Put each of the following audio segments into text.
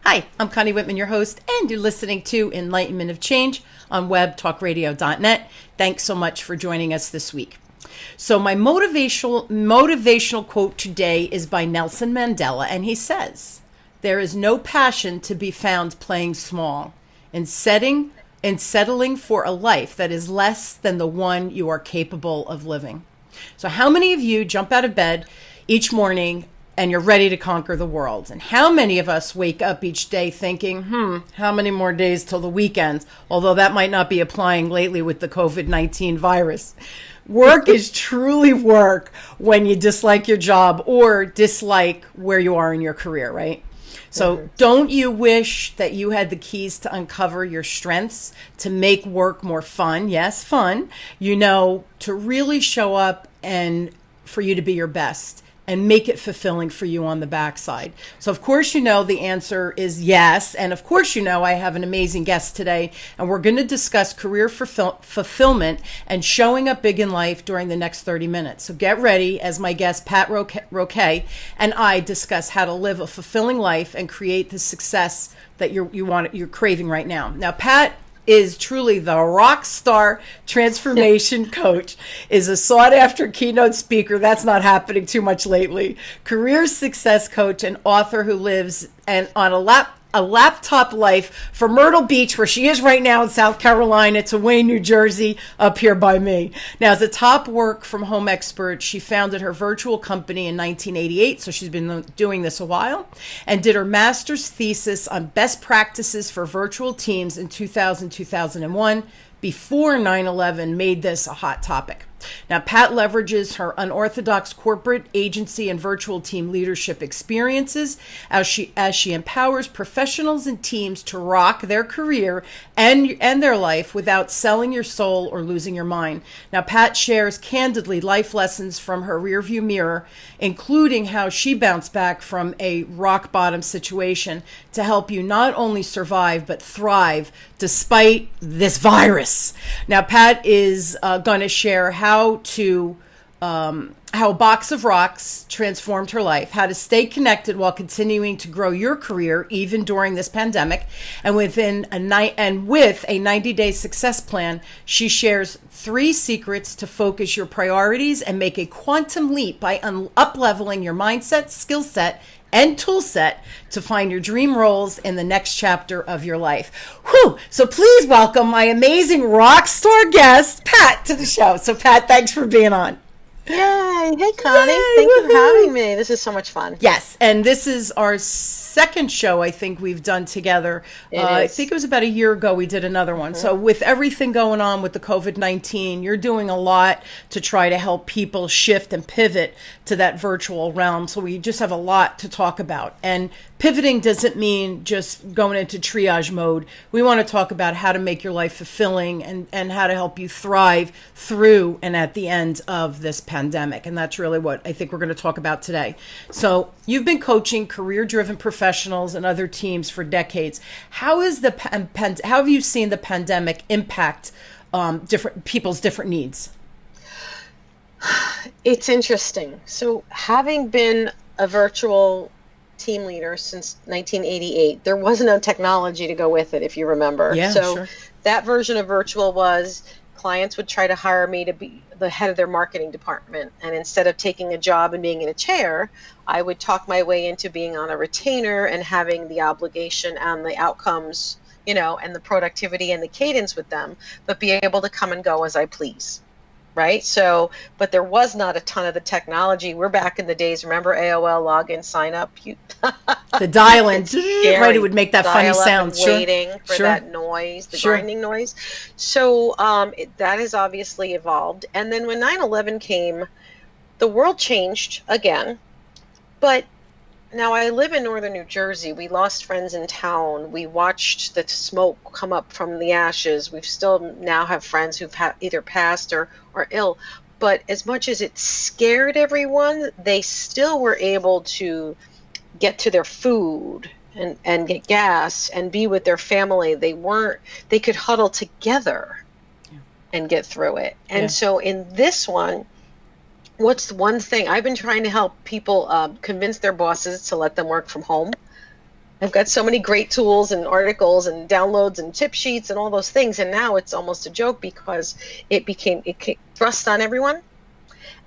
Hi, I'm Connie Whitman, your host, and you're listening to Enlightenment of Change on webtalkradio.net. Thanks so much for joining us this week. So my motivational quote today is by Nelson Mandela, and he says, "There is no passion to be found playing small, in settling for a life that is less than the one you are capable of living." So how many of you jump out of bed each morning and you're ready to conquer the world? And how many of us wake up each day thinking, how many more days till the weekend? Although that might not be applying lately with the COVID-19 virus. Work is truly work when you dislike your job or dislike where you are in your career, right? So don't you wish that you had the keys to uncover your strengths, to make work more fun? Yes, fun. To really show up and for you to be your best and make it fulfilling for you on the backside. So of course, the answer is yes. And of course, I have an amazing guest today, and we're going to discuss career fulfillment and showing up big in life during the next 30 minutes. So get ready as my guest, Pat Roque and I discuss how to live a fulfilling life and create the success that you're craving right now. Now, Pat is truly the rock star transformation coach, is a sought after keynote speaker. That's not happening too much lately. Career success coach and author who lives on a laptop life from Myrtle Beach, where she is right now in South Carolina, to Wayne, New Jersey, up here by me. Now, as a top work from home expert, she founded her virtual company in 1988, so she's been doing this a while, and did her master's thesis on best practices for virtual teams in 2001, before 9/11 made this a hot topic. Now, Pat leverages her unorthodox corporate, agency, and virtual team leadership experiences as she empowers professionals and teams to rock their career and their life without selling your soul or losing your mind. Now, Pat shares candidly life lessons from her rearview mirror, including how she bounced back from a rock bottom situation to help you not only survive but thrive despite this virus. Now, Pat is going to share how a box of rocks transformed her life, how to stay connected while continuing to grow your career even during this pandemic, and with a 90-day success plan, she shares 3 secrets to focus your priorities and make a quantum leap by up-leveling your mindset, skill set, and tool set to find your dream roles in the next chapter of your life. Whew! So please welcome my amazing rock star guest, Pat, to the show. So Pat, thanks for being on. Yay! Hey, Connie. Yay, Thank you for having me. This is so much fun. Yes, and this is our second show I think we've done together. I think it was about a year ago we did another one. So with everything going on with the COVID-19, you're doing a lot to try to help people shift and pivot to that virtual realm. So we just have a lot to talk about. And pivoting doesn't mean just going into triage mode. We want to talk about how to make your life fulfilling and how to help you thrive through and at the end of this pandemic. And that's really what I think we're going to talk about today. So you've been coaching career-driven professionals and other teams for decades. How have you seen the pandemic impact different people's different needs? It's interesting. So having been a virtual team leader since 1988, there was no technology to go with it, if you remember. Yeah, so sure. That version of virtual was clients would try to hire me to be the head of their marketing department. And instead of taking a job and being in a chair, I would talk my way into being on a retainer and having the obligation and the outcomes, and the productivity and the cadence with them, but be able to come and go as I please. Right? So, but there was not a ton of the technology. We're back in the days, remember AOL login, sign up? The dial-in, right? It would make that funny sound. Waiting for that noise, the grinding noise. So that has obviously evolved. And then when 9/11 came, the world changed again. But now I live in northern New Jersey. We lost friends in town. We watched the smoke come up from the ashes. We still now have friends who've either passed or ill. But as much as it scared everyone, they still were able to get to their food and get gas and be with their family. They could huddle together and get through it. And so in this one, what's the one thing I've been trying to help people convince their bosses to let them work from home I've got so many great tools and articles and downloads and tip sheets and all those things. And now it's almost a joke because it came thrust on everyone.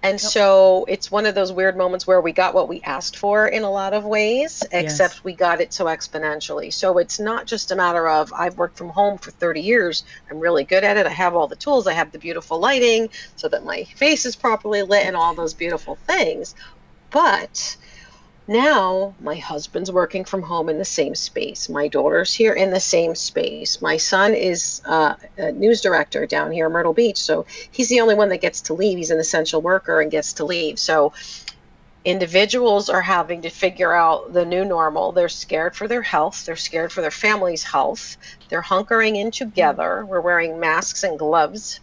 And so it's one of those weird moments where we got what we asked for in a lot of ways, except we got it so exponentially. So it's not just a matter of I've worked from home for 30 years. I'm really good at it. I have all the tools. I have the beautiful lighting so that my face is properly lit and all those beautiful things. But now my husband's working from home in the same space. My daughter's here in the same space. My son is a news director down here in Myrtle Beach. So he's the only one that gets to leave. He's an essential worker and gets to leave. So individuals are having to figure out the new normal. They're scared for their health. They're scared for their family's health. They're hunkering in together. We're wearing masks and gloves.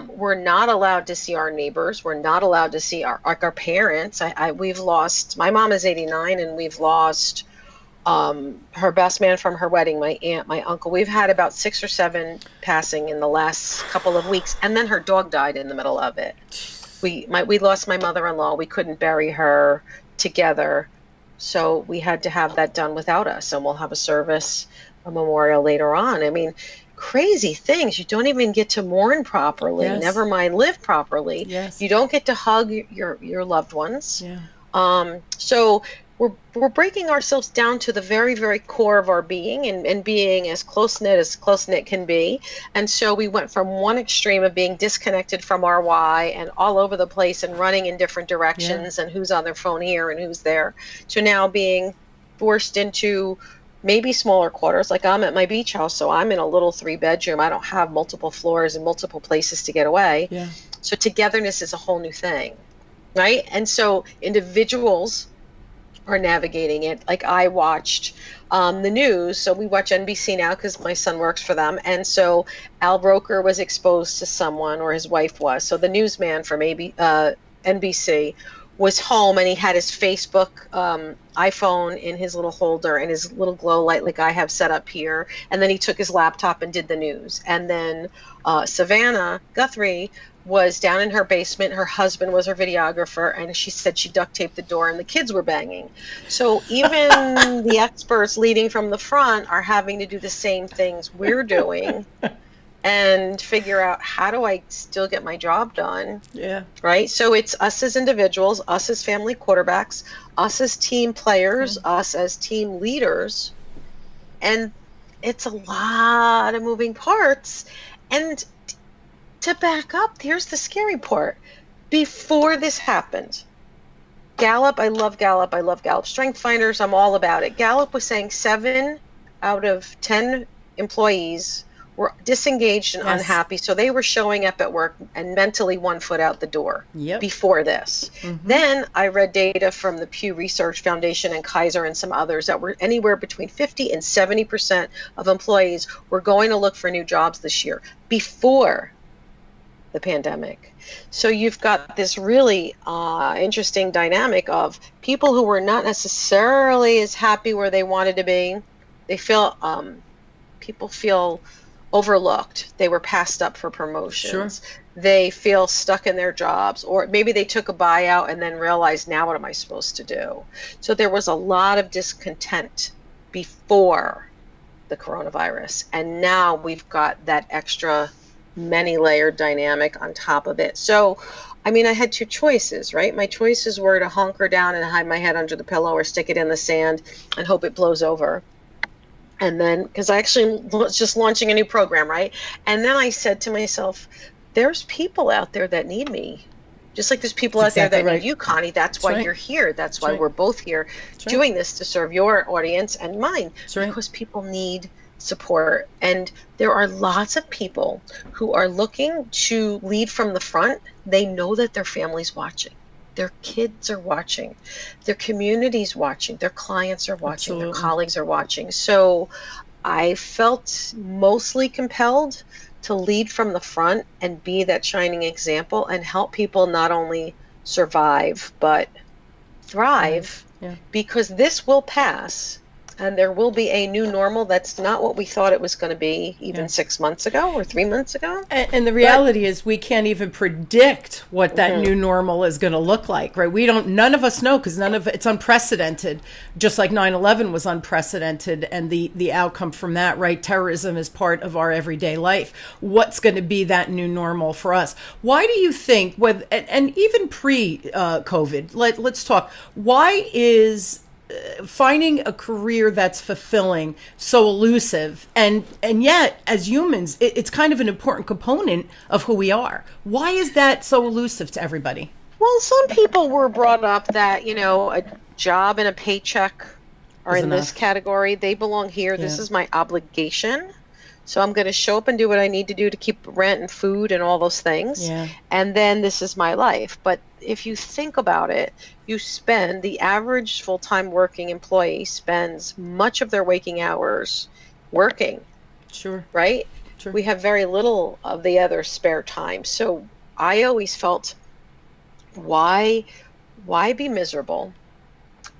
We're not allowed to see our neighbors. We're not allowed to see our parents. We've lost, my mom is 89 and we've lost her best man from her wedding, my aunt, my uncle. We've had about 6 or 7 passing in the last couple of weeks. And then her dog died in the middle of it. We lost my mother-in-law. We couldn't bury her together. So we had to have that done without us. And we'll have a memorial later on. I mean, crazy things. You don't even get to mourn properly, never mind live properly. You don't get to hug your loved ones. So we're breaking ourselves down to the very, very core of our being and being as close-knit can be. And so we went from one extreme of being disconnected from our why and all over the place and running in different directions and who's on their phone here and who's there, to now being forced into maybe smaller quarters. Like I'm at my beach house, so I'm in a little 3-bedroom. I don't have multiple floors and multiple places to get away. So togetherness is a whole new thing, right? And so individuals are navigating it. Like I watched the news. So we watch NBC now because my son works for them. And so Al Roker was exposed to someone, or his wife was. So the newsman from NBC was home, and he had his Facebook iPhone in his little holder and his little glow light like I have set up here. And then he took his laptop and did the news. And then Savannah Guthrie was down in her basement. Her husband was her videographer, and she said she duct taped the door and the kids were banging. So even the experts leading from the front are having to do the same things we're doing. And figure out, how do I still get my job done? Right? So it's us as individuals, us as family quarterbacks, us as team players, us as team leaders. And it's a lot of moving parts. And to back up, here's the scary part. Before this happened, Gallup, I love Gallup. Strength Finders, I'm all about it. Gallup was saying 7 out of 10 employees were disengaged and unhappy, so they were showing up at work and mentally 1 foot out the door before this. Then I read data from the Pew Research Foundation and Kaiser and some others that were anywhere between 50 and 70% of employees were going to look for new jobs this year before the pandemic. So you've got this really interesting dynamic of people who were not necessarily as happy where they wanted to be. They feel, people feel overlooked. They were passed up for promotions. They feel stuck in their jobs, or maybe they took a buyout and then realized, now what am I supposed to do? So there was a lot of discontent before the coronavirus, and now we've got that extra many-layered dynamic on top of it. So I mean, I had 2 choices, right? My choices were to hunker down and hide my head under the pillow or stick it in the sand and hope it blows over. And then, because I actually was just launching a new program, right? And then I said to myself, there's people out there that need me. Just like there's people out there that need you, Connie. That's why you're here. That's why we're both here doing this, to serve your audience and mine. Because people need support. And there are lots of people who are looking to lead from the front. They know that their family's watching. Their kids are watching, their community's watching, their clients are watching, their colleagues are watching. So I felt mostly compelled to lead from the front and be that shining example and help people not only survive, but thrive, because this will pass. And there will be a new normal that's not what we thought it was going to be even 6 months ago or 3 months ago. And the reality is we can't even predict what that new normal is going to look like, right? None of us know, because it's unprecedented, just like 9/11 was unprecedented, and the outcome from that, right? Terrorism is part of our everyday life. What's going to be that new normal for us? Why do you think, and even pre-COVID, let's talk, why is finding a career that's fulfilling so elusive, and yet as humans it's kind of an important component of who we are? Why is that so elusive to everybody? Well, some people were brought up that, a job and a paycheck are in this category. They belong here. This is my obligation. So I'm going to show up and do what I need to do to keep rent and food and all those things. Yeah. And then this is my life. But if you think about it, the average full-time working employee spends much of their waking hours working. Sure. Right? Sure. We have very little of the other spare time. So I always felt, why be miserable?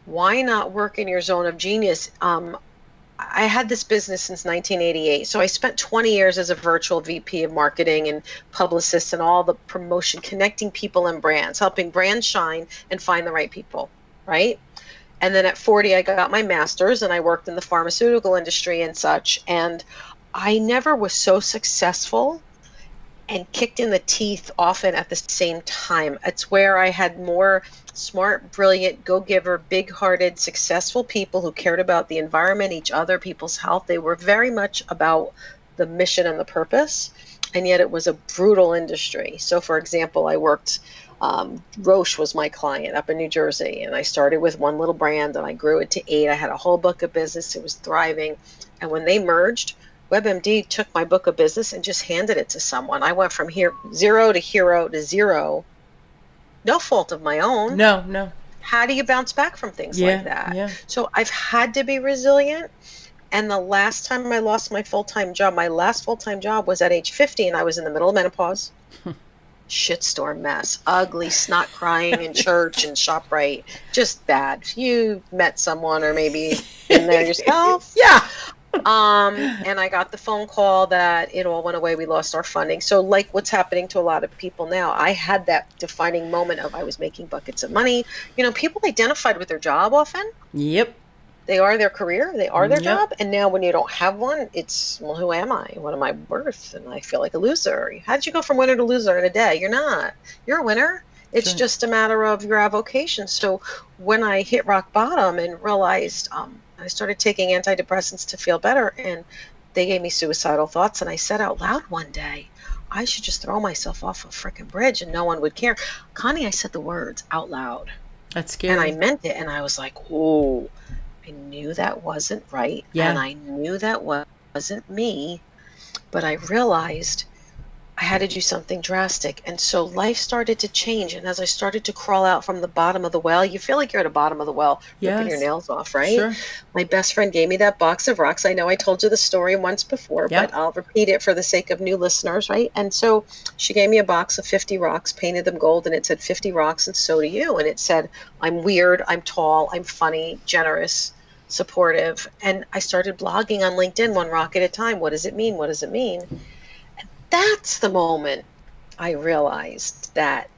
Why not work in your zone of genius? I had this business since 1988. So I spent 20 years as a virtual VP of marketing and publicist and all the promotion, connecting people and brands, helping brands shine and find the right people, right? And then at 40, I got my master's and I worked in the pharmaceutical industry and such. And I never was so successful and kicked in the teeth often at the same time. It's where I had more smart, brilliant, go-giver, big-hearted, successful people who cared about the environment, each other, people's health. They were very much about the mission and the purpose, and yet it was a brutal industry. So, for example, I worked, Roche was my client up in New Jersey, and I started with one little brand, and I grew it to 8. I had a whole book of business. It was thriving. And when they merged, WebMD took my book of business and just handed it to someone. I went from zero to hero to zero. No fault of my own. No. How do you bounce back from things like that? Yeah. So I've had to be resilient. And the last time I lost my full-time job, my last full-time job was at age 50, and I was in the middle of menopause. Shitstorm mess. Ugly, snot crying in church and ShopRite. Just bad. You met someone or maybe in there yourself. Yeah. And I got the phone call that it all went away. We lost our funding. So like what's happening to a lot of people now, I had that defining moment of I was making buckets of money. People identified with their job often. Yep. They are their career. They are their job. And now when you don't have one, it's, well, who am I? What am I worth? And I feel like a loser. How did you go from winner to loser in a day? You're not. You're a winner. It's just a matter of your avocation. So when I hit rock bottom and realized, I started taking antidepressants to feel better, and they gave me suicidal thoughts. And I said out loud one day, I should just throw myself off a freaking bridge and no one would care. Connie, I said the words out loud. That's scary. And I meant it. And I was like, oh, I knew that wasn't right. Yeah. And I knew that wasn't me. But I realized I had to do something drastic. And so life started to change. And as I started to crawl out from the bottom of the well, you feel like you're at the bottom of the well, ripping your nails off, right? Sure. My best friend gave me that box of rocks. I know I told you the story once before, but I'll repeat it for the sake of new listeners, right? And so she gave me a box of 50 rocks, painted them gold, and it said 50 rocks, and so do you. And it said, I'm weird, I'm tall, I'm funny, generous, supportive. And I started blogging on LinkedIn, one rock at a time. What does it mean? What does it mean? That's the moment I realized that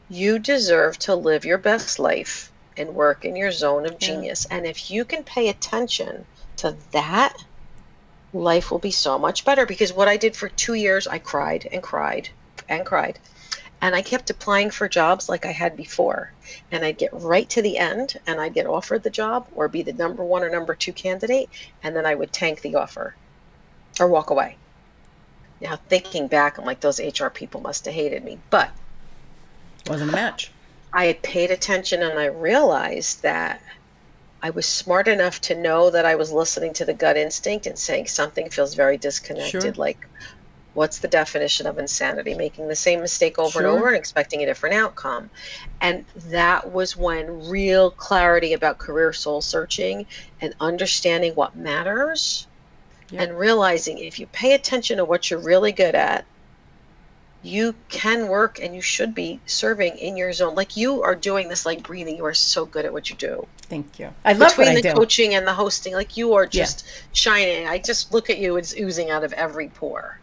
you deserve to live your best life and work in your zone of genius. And if you can pay attention to that, life will be so much better. Because what I did for 2 years, I cried and cried and cried. And I kept applying for jobs like I had before. And I'd get right to the end and I'd get offered the job or be the number 1 or number 2 candidate. And then I would tank the offer or walk away. Now, thinking back, I'm like, those HR people must have hated me. But wasn't a match. I had paid attention and I realized that I was smart enough to know that I was listening to the gut instinct and saying something feels very disconnected. Sure. Like, what's the definition of insanity? Making the same mistake over and over and expecting a different outcome. And that was when real clarity about career soul searching and understanding what matters. And realizing if you pay attention to what you're really good at, you can work and you should be serving in your zone. Like you are doing this, like breathing. You are so good at what you do. Thank you. I love what I do. Between the coaching and the hosting, like you are just shining. I just look at you, it's oozing out of every pore.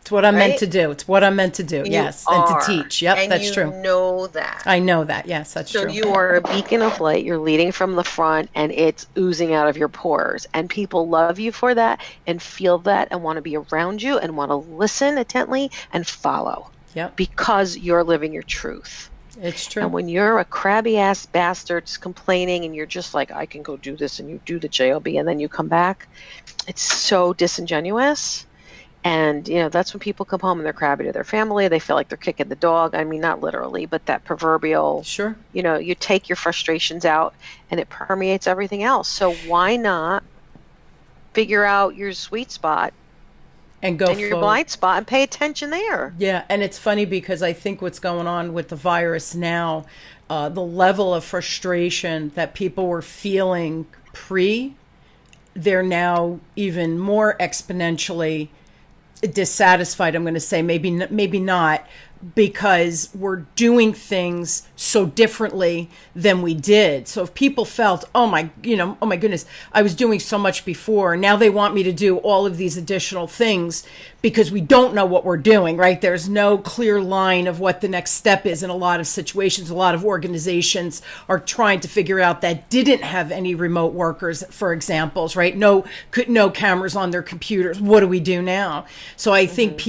It's what I'm meant to do. It's what I'm meant to do. Yes. And to teach. Yep, that's true. And you know that. I know that. Yes, that's true. So you are a beacon of light. You're leading from the front and it's oozing out of your pores. And people love you for that and feel that and want to be around you and want to listen intently and follow. Yep. Because you're living your truth. It's true. And when you're a crabby ass bastard complaining and you're just like, I can go do this, and you do the job and then you come back, it's so disingenuous. And, you know, that's when people come home and they're crabby to their family. They feel like they're kicking the dog. I mean, not literally, but that proverbial, sure. You know, you take your frustrations out and it permeates everything else. So why not figure out your sweet spot and go and your blind spot and pay attention there? Yeah. And it's funny because I think what's going on with the virus now, the level of frustration that people were feeling they're now even more exponentially dissatisfied. I'm going to say maybe not, because we're doing things so differently than we did. So if people felt, oh my goodness, I was doing so much before, now they want me to do all of these additional things because we don't know what we're doing, right? There's no clear line of what the next step is in a lot of situations. A lot of organizations are trying to figure out that didn't have any remote workers, for examples, right? No cameras on their computers. What do we do now? So I think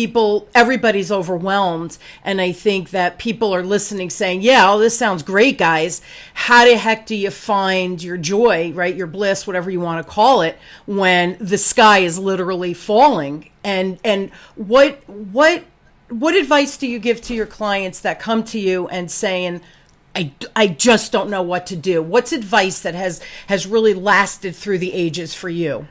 everybody's overwhelmed. And I think that people are listening saying, yeah, all this sounds great, guys. How the heck do you find your joy, right? Your bliss, whatever you want to call it, when the sky is literally falling? And what advice do you give to your clients that come to you and saying, I just don't know what to do? What's advice that has really lasted through the ages for you?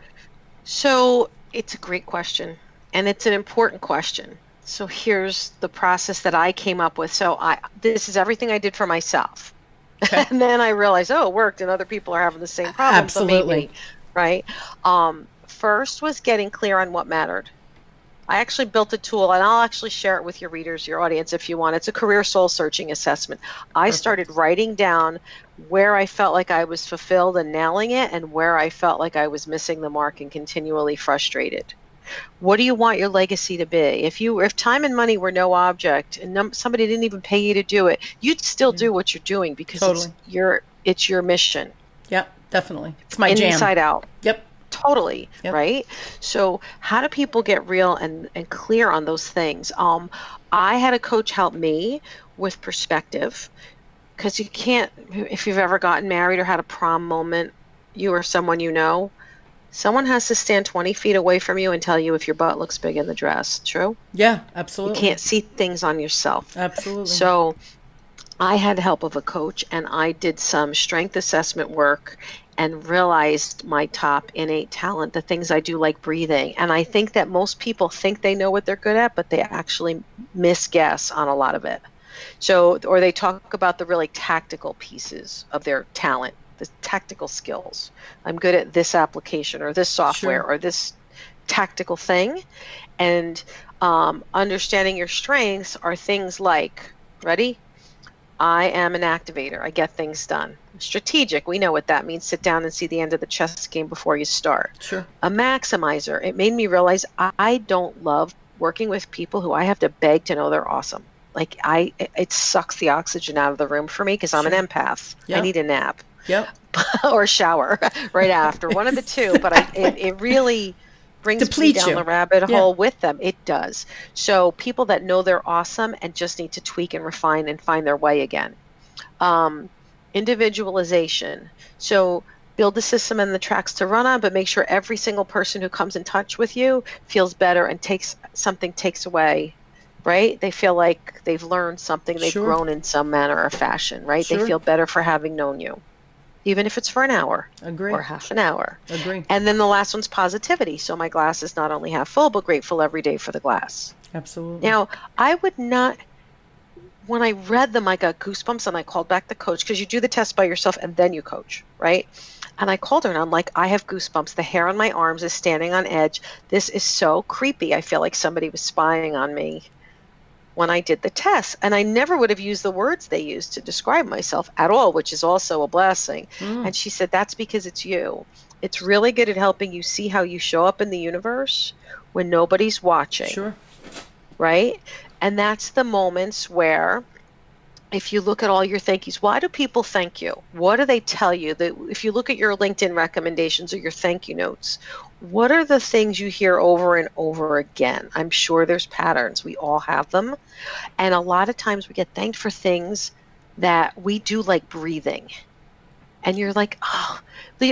So it's a great question, and it's an important question. So here's the process that I came up with. So this is everything I did for myself. Okay. And then I realized, it worked, and other people are having the same problem. Absolutely. So maybe, right? First was getting clear on what mattered. I actually built a tool, and I'll actually share it with your readers, your audience, if you want. It's a career soul searching assessment. I started writing down where I felt like I was fulfilled and nailing it, and where I felt like I was missing the mark and continually frustrated. What do you want your legacy to be? If time and money were no object and somebody didn't even pay you to do it, you'd still do what you're doing because it's your mission. Yep, definitely. It's my jam. Inside out. Yep. Totally. Yep. Right? So how do people get real and clear on those things? I had a coach help me with perspective, because you can't, if you've ever gotten married or had a prom moment, you or someone you know, someone has to stand 20 feet away from you and tell you if your butt looks big in the dress. True? Yeah, absolutely. You can't see things on yourself. Absolutely. So I had help of a coach, and I did some strength assessment work and realized my top innate talent, the things I do, like breathing. And I think that most people think they know what they're good at, but they actually misguess on a lot of it. So, or they talk about the really tactical pieces of their talent, the tactical skills. I'm good at this application or this software or this tactical thing. And understanding your strengths are things like, ready? I am an activator. I get things done. Strategic. We know what that means. Sit down and see the end of the chess game before you start. Sure. A maximizer. It made me realize I don't love working with people who I have to beg to know they're awesome. Like it sucks the oxygen out of the room for me because I'm an empath. Yep. I need a nap. Yep. Or a shower right after. One of the two. But it really brings me down the rabbit hole with them. It does. So people that know they're awesome and just need to tweak and refine and find their way again. Individualization. So build the system and the tracks to run on, but make sure every single person who comes in touch with you feels better and takes away, right? They feel like they've learned something, they've grown in some manner or fashion, right? They feel better for having known you, even if it's for an hour. Agree. Or half an hour. Agree. And then the last one's positivity. So my glass is not only half full, but grateful every day for the glass. Absolutely. Now, I would not, when I read them, I got goosebumps, and I called back the coach, because you do the test by yourself and then you coach, right? And I called her and I'm like, I have goosebumps. The hair on my arms is standing on edge. This is so creepy. I feel like somebody was spying on me. when I did the test. And I never would have used the words they used to describe myself at all, which is also a blessing. And she said, that's because it's you. It's really good at helping you see how you show up in the universe when nobody's watching. Sure. Right? And that's the moments where, if you look at all your thank yous, why do people thank you? What do they tell you? That if you look at your LinkedIn recommendations or your thank you notes, what are the things you hear over and over again? I'm sure there's patterns. We all have them. And a lot of times we get thanked for things that we do, like breathing. And you're like, oh,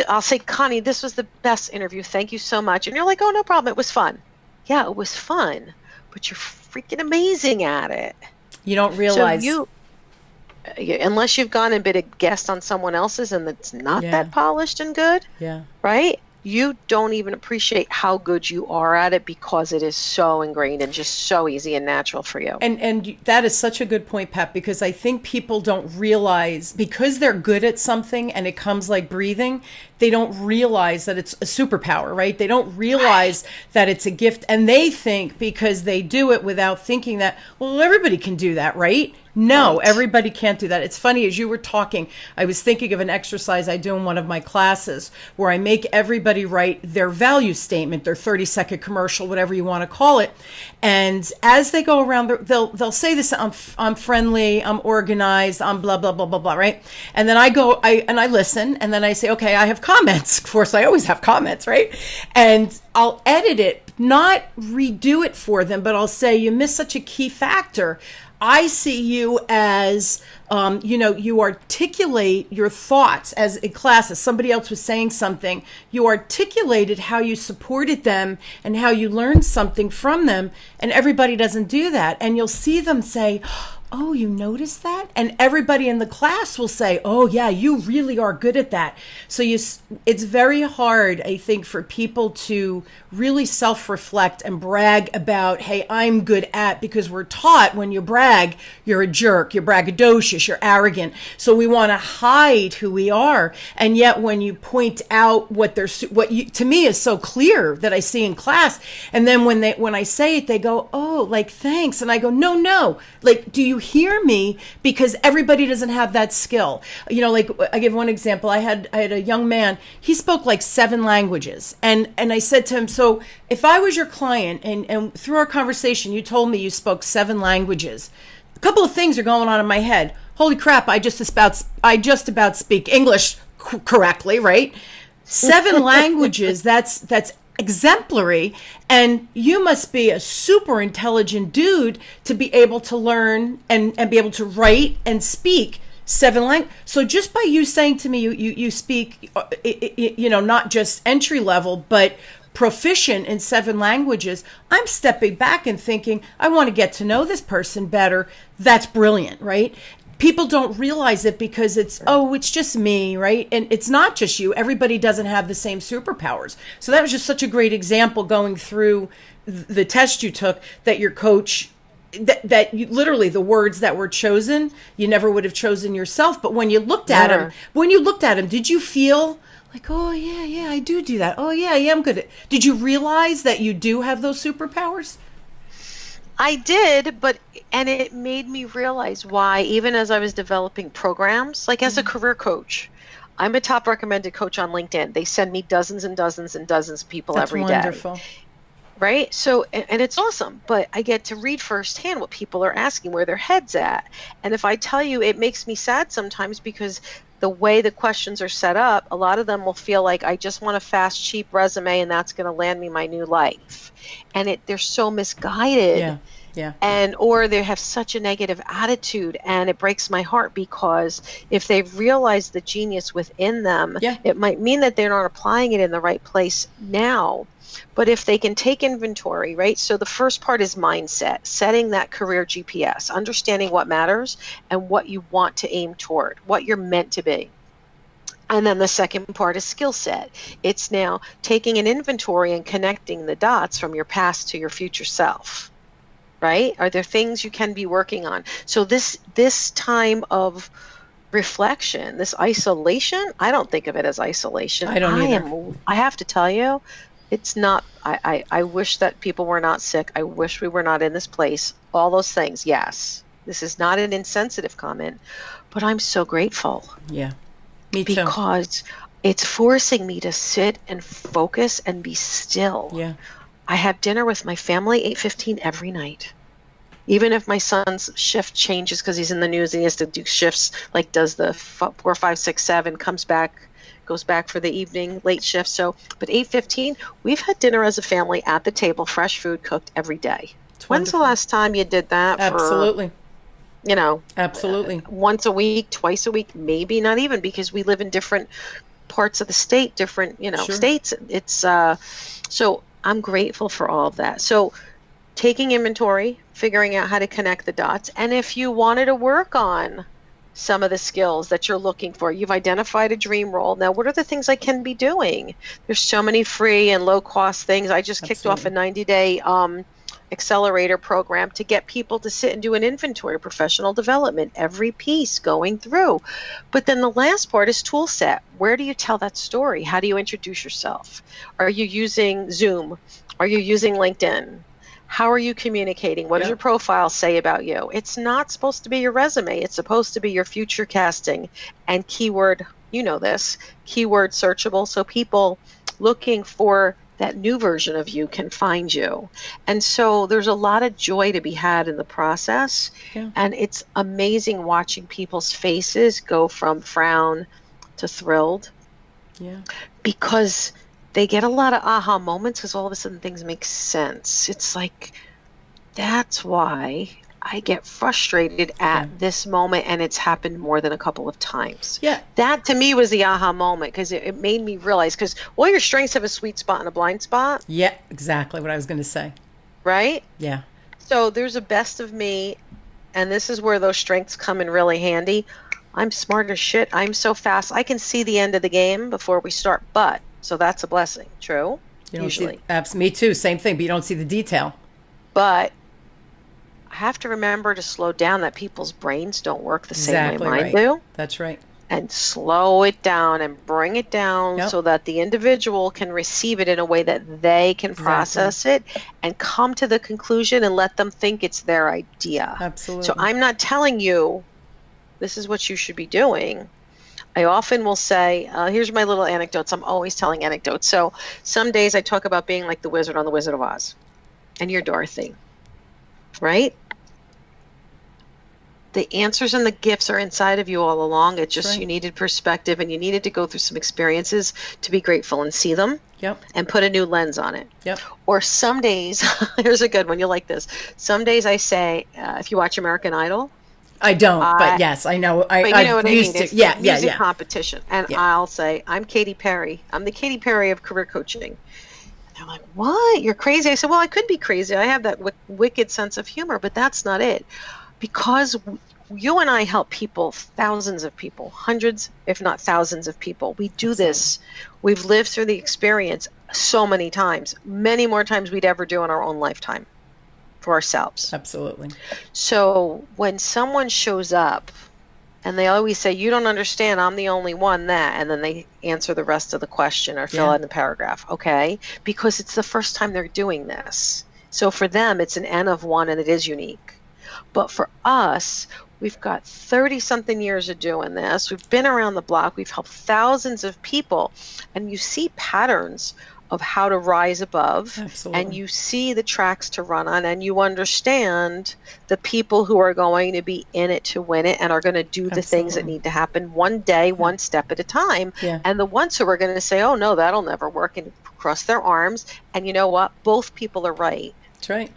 I'll say, Connie, this was the best interview. Thank you so much. And you're like, oh, no problem. It was fun. Yeah, it was fun. But you're freaking amazing at it. You don't realize. So unless you've gone and been a guest on someone else's and it's not that polished and good, right? You don't even appreciate how good you are at it because it is so ingrained and just so easy and natural for you. And that is such a good point, Pat, because I think people don't realize, because they're good at something and it comes like breathing, they don't realize that it's a superpower, right? They don't realize that it's a gift, and they think because they do it without thinking that, well, everybody can do that, right? No, everybody can't do that. It's funny, as you were talking, I was thinking of an exercise I do in one of my classes where I make everybody write their value statement, their 30-second commercial, whatever you want to call it. And as they go around, they'll say this, I'm friendly, I'm organized, I'm blah, blah, blah, blah, blah, right? And then I listen, and then I say, okay, I have comments. Of course, I always have comments, right? And I'll edit it, not redo it for them, but I'll say, you missed such a key factor. I see you as, you articulate your thoughts as in class, as somebody else was saying something, you articulated how you supported them and how you learned something from them. And everybody doesn't do that. And you'll see them say, oh, you noticed that? And everybody in the class will say, oh, yeah, you really are good at that. So it's very hard, I think, for people to really self-reflect and brag about, hey, I'm good at, because we're taught when you brag, you're a jerk, you're braggadocious, you're arrogant. So we want to hide who we are. And yet when you point out to me is so clear that I see in class, and then when I say it, they go, oh, like, thanks. And I go, no, like, do you hear me? Because everybody doesn't have that skill. Like, I give one example. I had a young man, he spoke like 7 languages. And I said to him, so if I was your client and through our conversation, you told me you spoke 7 languages, a couple of things are going on in my head. Holy crap, I just about speak English correctly, right? 7 languages, that's exemplary, and you must be a super intelligent dude to be able to learn and be able to write and speak 7 languages. So just by you saying to me you speak, not just entry level, but proficient in 7 languages, I'm stepping back and thinking, I want to get to know this person better. That's brilliant, right? People don't realize it because it's just me, right? And it's not just you. Everybody doesn't have the same superpowers. So that was just such a great example going through the test you took, that your coach, that you, literally the words that were chosen, you never would have chosen yourself. But when you looked at him, did you feel like, oh, yeah, I do that. Oh, yeah, I'm good at it. Did you realize that you do have those superpowers? I did, and it made me realize why, even as I was developing programs, like as a career coach, I'm a top recommended coach on LinkedIn. They send me dozens and dozens and dozens of people every day. That's wonderful. Right? So, and it's awesome, but I get to read firsthand what people are asking, where their head's at. And if I tell you, it makes me sad sometimes because the way the questions are set up, a lot of them will feel like I just want a fast, cheap resume and that's going to land me my new life. And they're so misguided. Yeah. Or they have such a negative attitude, and it breaks my heart because if they realize the genius within them, it might mean that they're not applying it in the right place now. But if they can take inventory, right? So the first part is mindset, setting that career GPS, understanding what matters and what you want to aim toward, what you're meant to be. And then the second part is skill set. It's now taking an inventory and connecting the dots from your past to your future self, right? Are there things you can be working on? So this time of reflection, this isolation, I don't think of it as isolation. I don't either. I have to tell you, It's not, I wish that people were not sick. I wish we were not in this place. All those things, yes. This is not an insensitive comment, but I'm so grateful. Yeah, me too. Because it's forcing me to sit and focus and be still. Yeah. I have dinner with my family 8:15 every night. Even if my son's shift changes because he's in the news, he has to do shifts, like does the 4, 5, 6, 7, comes back, goes back for the evening late shift. So, but 8:15, we've had dinner as a family at the table, fresh food cooked every day. When's the last time you did that? Absolutely. Absolutely. Once a week, twice a week, maybe not even, because we live in different parts of the state, different, Sure. states. It's so I'm grateful for all of that. So taking inventory, figuring out how to connect the dots, and if you wanted to work on some of the skills that you're looking for, you've identified a dream role. Now, what are the things I can be doing? There's so many free and low cost things. I just kicked off a 90-day accelerator program to get people to sit and do an inventory of professional development, every piece going through. But then the last part is tool set. Where do you tell that story? How do you introduce yourself? Are you using Zoom? Are you using LinkedIn? How are you communicating? What does your profile say about you? It's not supposed to be your resume. It's supposed to be your future casting and keyword, keyword searchable, so people looking for that new version of you can find you. And so there's a lot of joy to be had in the process. Yeah. And it's amazing watching people's faces go from frown to thrilled. Yeah. Because they get a lot of aha moments, because all of a sudden things make sense. It's like, that's why I get frustrated at this moment, and it's happened more than a couple of times. Yeah. That to me was the aha moment, because it made me realize, because all your strengths have a sweet spot and a blind spot. Yeah, exactly what I was going to say. Right? Yeah. So there's a best of me, and this is where those strengths come in really handy. I'm smart as shit. I'm so fast. I can see the end of the game before we start, so that's a blessing. True? Usually. Me too. Same thing, but you don't see the detail. But I have to remember to slow down, that people's brains don't work the same way mine do. That's right. And slow it down and bring it down so that the individual can receive it in a way that they can process it and come to the conclusion and let them think it's their idea. Absolutely. So I'm not telling you this is what you should be doing. I often will say, here's my little anecdotes. I'm always telling anecdotes. So some days I talk about being like the wizard on The Wizard of Oz. And you're Dorothy, right? The answers and the gifts are inside of you all along. It's just you needed perspective, and you needed to go through some experiences to be grateful and see them and put a new lens on it. Yep. Or some days, here's a good one. You'll like this. Some days I say, if you watch American Idol, I don't, but yes, I know. But you know what I mean? It's music competition. And I'll say, I'm Katy Perry. I'm the Katy Perry of career coaching. And they're like, what? You're crazy. I said, well, I could be crazy. I have that wicked sense of humor, but that's not it. Because you and I help people, thousands of people, hundreds, if not thousands of people. We do this. We've lived through the experience so many times, many more times we'd ever do in our own lifetime. For ourselves. Absolutely. So when someone shows up and they always say, you don't understand, I'm the only one that, and then they answer the rest of the question or fill out the paragraph, okay? Because it's the first time they're doing this. So for them, it's an N of one and it is unique. But for us, we've got 30-something years of doing this. We've been around the block. We've helped thousands of people. And you see patterns of how to rise above. Absolutely. And you see the tracks to run on, and you understand the people who are going to be in it to win it and are going to do the things that need to happen one day, one step at a time. And the ones who are going to say, oh no, that'll never work, and cross their arms. And you know what? Both people are right. That's right.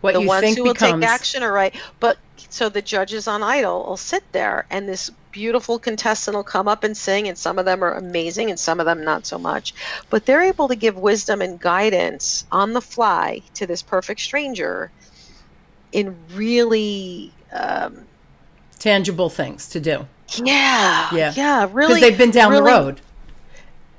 What the you ones think who will becomes... take action are right. But so the judges on Idol will sit there, and this beautiful contestant will come up and sing, and some of them are amazing and some of them not so much. But they're able to give wisdom and guidance on the fly to this perfect stranger in really tangible things to do. Yeah, really. Because they've been down the road.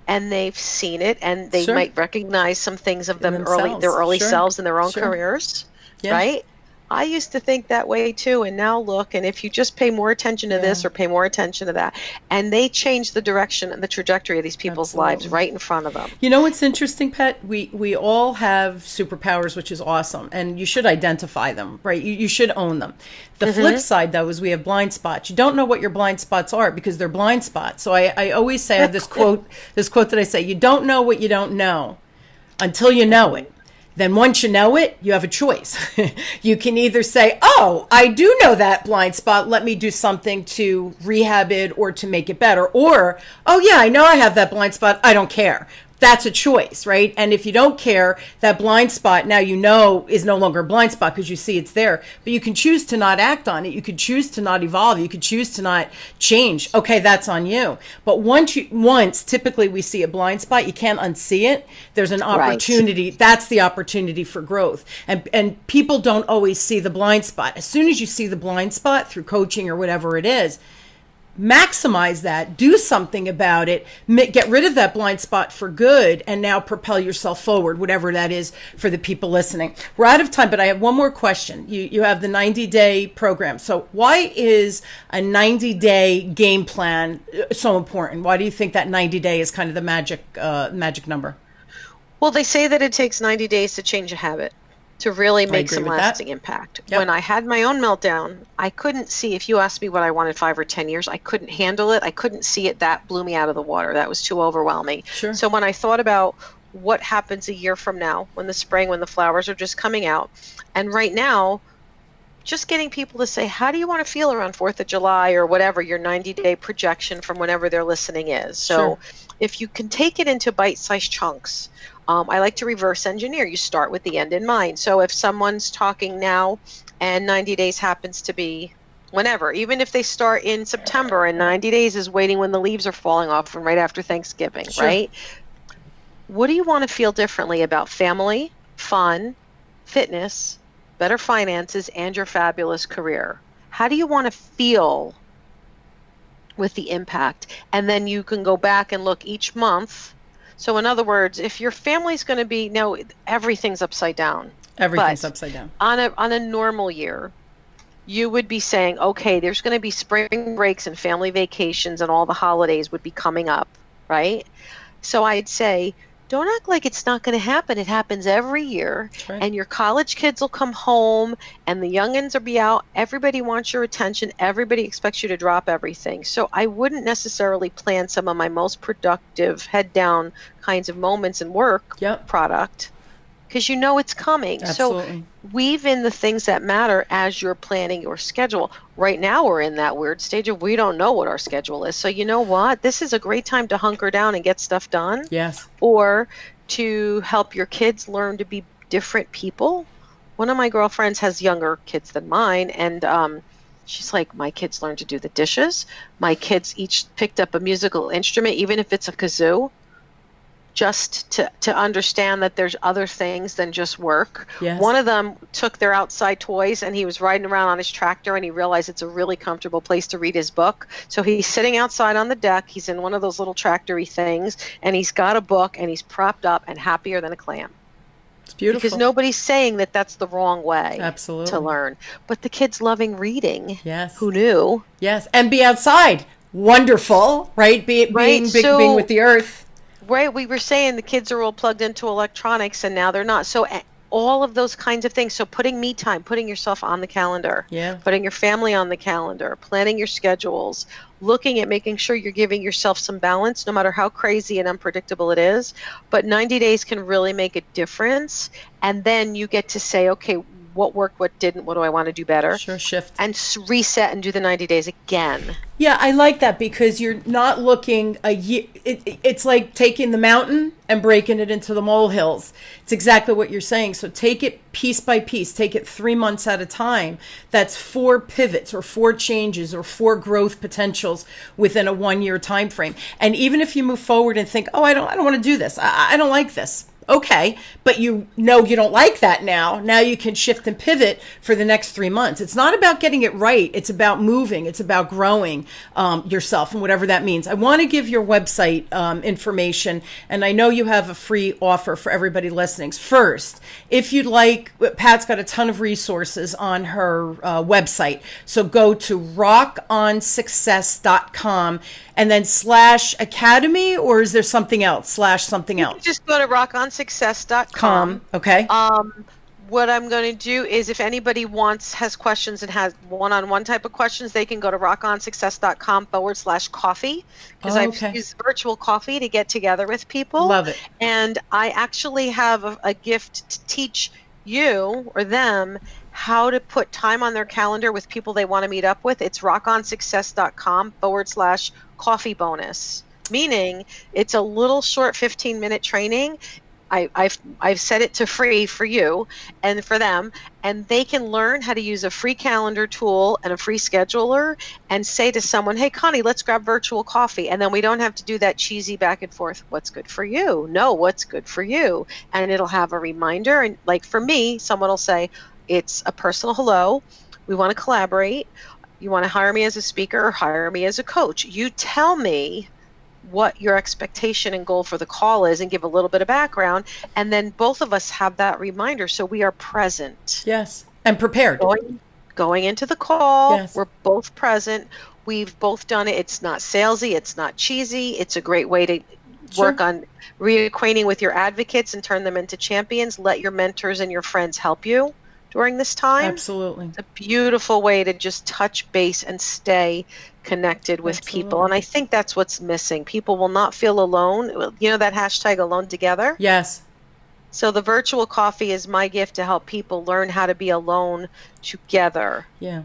And they've seen it, and they might recognize some things of them their early selves in their own careers, right? I used to think that way too, and now look, and if you just pay more attention to this or pay more attention to that, and they change the direction and the trajectory of these people's lives right in front of them. You know what's interesting, Pat? We all have superpowers, which is awesome, and you should identify them, right? You should own them. The flip side, though, is we have blind spots. You don't know what your blind spots are because they're blind spots. So I always say, I have this quote that I say, you don't know what you don't know until you know it. Then once you know it, you have a choice. You can either say, oh, I do know that blind spot. Let me do something to rehab it or to make it better. Or, oh, yeah, I know I have that blind spot. I don't care. That's a choice, right? And if you don't care, that blind spot now you know is no longer a blind spot because you see it's there. But you can choose to not act on it. You could choose to not evolve. You could choose to not change. Okay, that's on you. But once typically we see a blind spot, you can't unsee it. There's an opportunity. Right. That's the opportunity for growth. And people don't always see the blind spot. As soon as you see the blind spot through coaching or whatever it is, maximize that, do something about it, get rid of that blind spot for good, and now propel yourself forward, whatever that is for the people listening. We're out of time, but I have one more question. You have the 90-day program. So why is a 90-day game plan so important? Why do you think that 90-day is kind of the magic number? Well, they say that it takes 90 days to change a habit, to really make some lasting impact. Yep. When I had my own meltdown, I couldn't see, if you asked me what I wanted 5 or 10 years, I couldn't handle it. I couldn't see it. That blew me out of the water. That was too overwhelming. Sure. So when I thought about what happens a year from now, when the spring, when the flowers are just coming out, and right now, just getting people to say, how do you want to feel around 4th of July or whatever your 90-day projection from whenever they're listening is. So if you can take it into bite-sized chunks, I like to reverse engineer. You start with the end in mind. So if someone's talking now and 90 days happens to be whenever, even if they start in September and 90 days is waiting when the leaves are falling off and right after Thanksgiving, right? What do you want to feel differently about family, fun, fitness, better finances, and your fabulous career? How do you want to feel with the impact? And then you can go back and look each month. So in other words, if your family's going to be, now everything's upside down. Everything's upside down. On a normal year, you would be saying, okay, there's going to be spring breaks and family vacations and all the holidays would be coming up, right? So I'd say, don't act like it's not going to happen. It happens every year. Right. And your college kids will come home and the youngins will be out. Everybody wants your attention. Everybody expects you to drop everything. So I wouldn't necessarily plan some of my most productive head down kinds of moments and work product because you know it's coming. Absolutely. So weave in the things that matter as you're planning your schedule. Right now we're in that weird stage of we don't know what our schedule is. So you know what? This is a great time to hunker down and get stuff done. Yes. Or to help your kids learn to be different people. One of my girlfriends has younger kids than mine, and she's like, my kids learned to do the dishes. My kids each picked up a musical instrument, even if it's a kazoo, just to understand that there's other things than just work. Yes. One of them took their outside toys and he was riding around on his tractor and he realized it's a really comfortable place to read his book. So he's sitting outside on the deck. He's in one of those little tractor-y things and he's got a book and he's propped up and happier than a clam. It's beautiful. Because nobody's saying that that's the wrong way Absolutely. To learn. But the kid's loving reading. Yes. Who knew? Yes. And be outside. Wonderful, right? Being with the earth. Right, we were saying the kids are all plugged into electronics and now they're not. So all of those kinds of things. So putting me time, putting yourself on the calendar, putting your family on the calendar, planning your schedules, looking at making sure you're giving yourself some balance, no matter how crazy and unpredictable it is. But 90 days can really make a difference. And then you get to say, okay, what worked, what didn't, what do I want to do better? Sure, shift. And reset and do the 90 days again. Yeah, I like that because you're not looking a year. It's like taking the mountain and breaking it into the molehills. It's exactly what you're saying. So take it piece by piece. Take it 3 months at a time. That's 4 pivots or 4 changes or 4 growth potentials within a 1-year time frame. And even if you move forward and think, oh, I don't want to do this. I don't like this. Okay, but you know you don't like that now. Now you can shift and pivot for the next 3 months. It's not about getting it right. It's about moving. It's about growing yourself and whatever that means. I want to give your website information, and I know you have a free offer for everybody listening. First, if you'd like, Pat's got a ton of resources on her website. So go to rockonsuccess.com and then /academy, or is there something else? /something else? Just go to rockonsuccess.com. Okay. What I'm going to do is, if anybody has questions and has one-on-one type of questions, they can go to rockonsuccess.com/coffee, because I've used virtual coffee to get together with people. Love it. And I actually have a gift to teach you or them how to put time on their calendar with people they want to meet up with. It's rockonsuccess.com/coffee bonus, meaning it's a little short 15-minute training. I've set it to free for you and for them, and they can learn how to use a free calendar tool and a free scheduler and say to someone, hey, Connie, let's grab virtual coffee. And then we don't have to do that cheesy back and forth. What's good for you? No, what's good for you? And it'll have a reminder. And like for me, someone will say, it's a personal hello. We want to collaborate. You want to hire me as a speaker or hire me as a coach. You tell me what your expectation and goal for the call is and give a little bit of background, and then both of us have that reminder, so we are present. Yes, and prepared. Going into the call, yes. We're both present. We've both done it. It's not salesy. It's not cheesy. It's a great way to work on reacquainting with your advocates and turn them into champions. Let your mentors and your friends help you during this time. Absolutely. It's a beautiful way to just touch base and stay connected with people. And I think that's what's missing. People will not feel alone. You know that hashtag alone together? Yes. So the virtual coffee is my gift to help people learn how to be alone together. Yeah.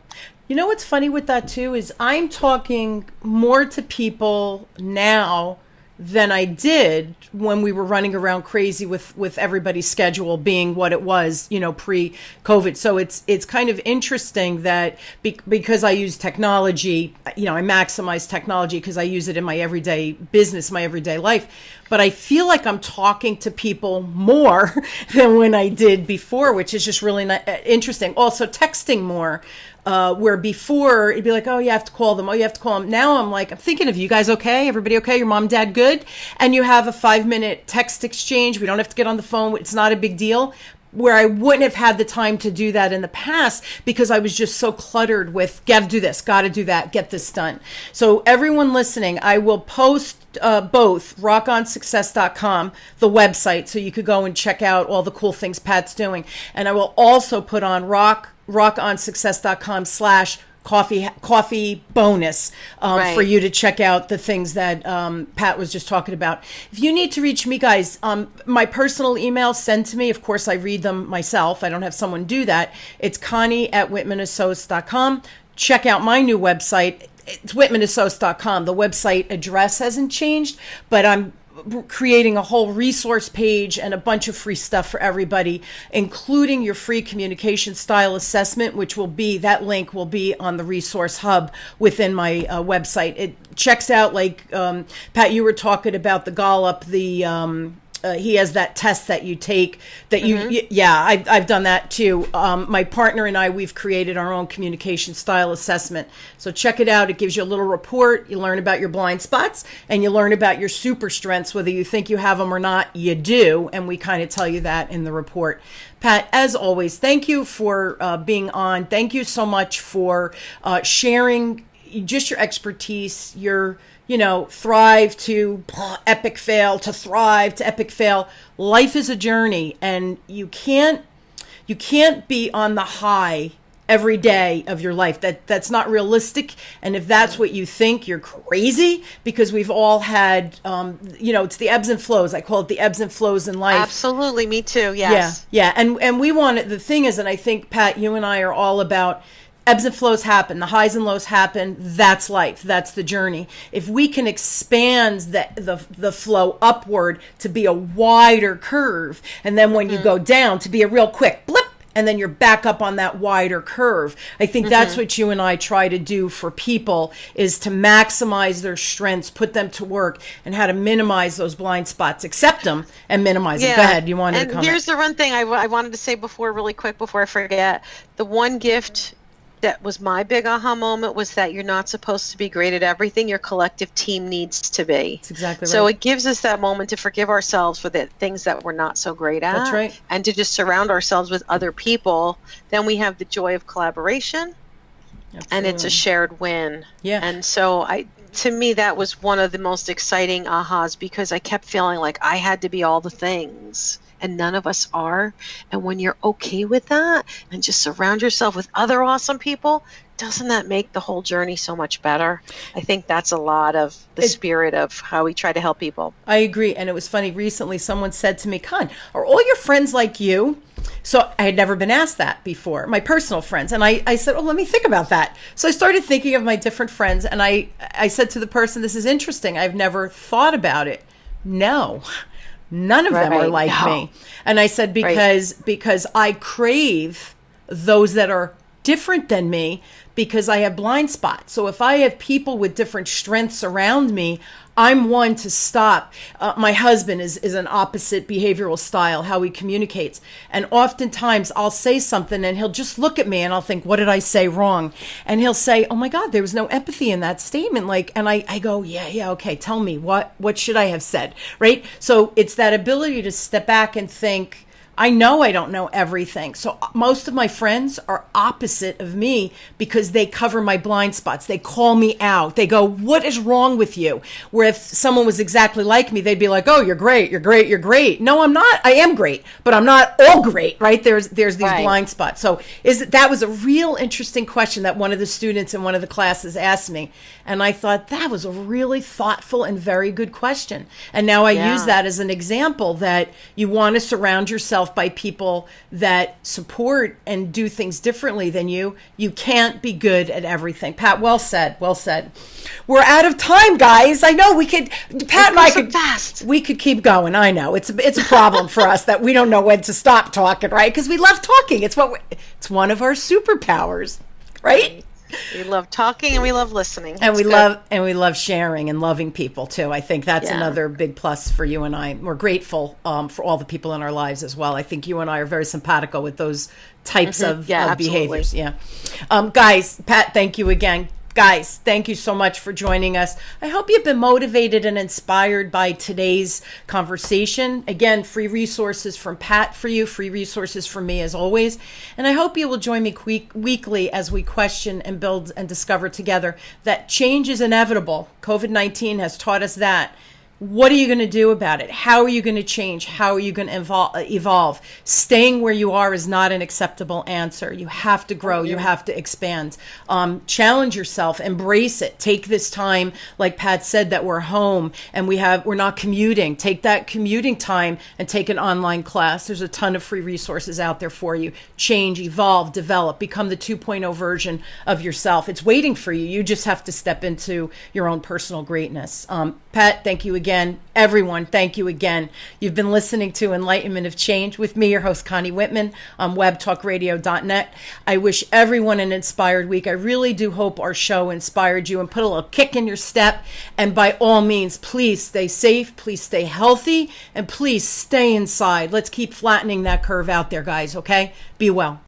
You know what's funny with that too is I'm talking more to people now than I did when we were running around crazy with everybody's schedule being what it was, pre-COVID. So it's kind of interesting that because I use technology, I maximize technology because I use it in my everyday business, my everyday life. But I feel like I'm talking to people more than when I did before, which is just really interesting. Also texting more. Where before it'd be like, oh, you have to call them. Oh, you have to call them. Now I'm like, I'm thinking of you guys. Okay. Everybody okay? Your mom, dad, good. And you have a 5-minute text exchange. We don't have to get on the phone. It's not a big deal. Where I wouldn't have had the time to do that in the past because I was just so cluttered with got to do this, got to do that, get this done. So everyone listening, I will post both rockonsuccess.com, the website, so you could go and check out all the cool things Pat's doing. And I will also put on rockonsuccess.com/coffee bonus for you to check out the things that Pat was just talking about. If you need to reach me, guys, my personal email, send to me. Of course, I read them myself. I don't have someone do that. It's Connie@whitmanassociates.com. Check out my new website. It's whitmanassociates.com. The website address hasn't changed, but I'm creating a whole resource page and a bunch of free stuff for everybody, including your free communication style assessment, which that link will be on the resource hub within my website. It checks out, like Pat, you were talking about the Gallup, he has that test that you take that I've done that too. My partner and I, we've created our own communication style assessment. So check it out. It gives you a little report. You learn about your blind spots and you learn about your super strengths, whether you think you have them or not, you do. And we kind of tell you that in the report. Pat, as always, thank you for being on. Thank you so much for sharing just your expertise, your thrive to epic fail, to thrive to epic fail. Life is a journey, and you can't be on the high every day of your life. That's not realistic. And if that's what you think, you're crazy, because we've all had, it's the ebbs and flows. I call it the ebbs and flows in life. Absolutely. Me too. Yes. Yeah. And we want it. The thing is, and I think, Pat, you and I are all about ebbs and flows happen. The highs and lows happen. That's life. That's the journey. If we can expand the flow upward to be a wider curve, and then when you go down to be a real quick blip, and then you're back up on that wider curve. I think that's what you and I try to do for people, is to maximize their strengths, put them to work, and how to minimize those blind spots, accept them and minimize them. Go ahead. You wanted to comment. Here's the one thing I wanted to say really quick before I forget. The one gift that was my big aha moment was that you're not supposed to be great at everything. Your collective team needs to be. That's exactly right. So it gives us that moment to forgive ourselves for the things that we're not so great at. That's right. And to just surround ourselves with other people. Then we have the joy of collaboration. Absolutely. And it's a shared win. Yeah. And so to me, that was one of the most exciting ahas, because I kept feeling like I had to be all the things. And none of us are. And when you're okay with that and just surround yourself with other awesome people, doesn't that make the whole journey so much better? I think that's a lot of the spirit of how we try to help people. I agree. And it was funny. Recently, someone said to me, Con, are all your friends like you? So I had never been asked that before, my personal friends. And I said, well, let me think about that. So I started thinking of my different friends. And I said to the person, this is interesting. I've never Thought about it. No. None of them are like me. And I said, because I crave those that are different than me, because I have blind spots. So if I have people with different strengths around me, I'm one to stop. My husband is an opposite behavioral style, how he communicates. And oftentimes I'll say something and he'll just look at me and I'll think, what did I say wrong? And he'll say, oh my God, there was no empathy in that statement. And I go, yeah, okay, tell me, what should I have said, right? So it's that ability to step back and think, I know I don't know everything. So most of my friends are opposite of me because they cover my blind spots. They call me out. They go, what is wrong with you? Where if someone was exactly like me, they'd be like, oh, you're great. You're great. You're great. No, I'm not. I am great, but I'm not all great, right? There's these blind spots. So that was a real interesting question that one of the students in one of the classes asked me. And I thought that was a really thoughtful and very good question. And now I use that as an example that you want to surround yourself by people that support and do things differently than you. You can't be good at everything. Pat, well said. Well said. We're out of time, guys. I know Pat and I could keep going. I know it's a problem for us that we don't know when to stop talking, right? Because we love talking. It's one of our superpowers, right? We love talking and we love listening. And we love sharing and loving people too. I think that's another big plus for you and I. We're grateful for all the people in our lives as well. I think you and I are very simpatico with those types of behaviors. Yeah. Guys, Pat, thank you again. Guys, thank you so much for joining us. I hope you've been motivated and inspired by today's conversation. Again, free resources from Pat for you, free resources from me as always. And I hope you will join me weekly as we question and build and discover together that change is inevitable. COVID-19 has taught us that. What are you going to do about it? How are you going to change? How are you going to evolve? Staying where you are is not an acceptable answer. You have to grow. You have to expand. Challenge yourself. Embrace it. Take this time, like Pat said, that we're home and we're not commuting. Take that commuting time and take an online class. There's a ton of free resources out there for you. Change, evolve, develop, become the 2.0 version of yourself. It's waiting for you. You just have to step into your own personal greatness. Pat, thank you again. Everyone, thank you again. You've been listening to Enlightenment of Change with me, your host, Connie Whitman, on webtalkradio.net. I wish everyone an inspired week. I really do hope our show inspired you and put a little kick in your step. And by all means, please stay safe, please stay healthy, and please stay inside. Let's keep flattening that curve out there, guys, okay? Be well.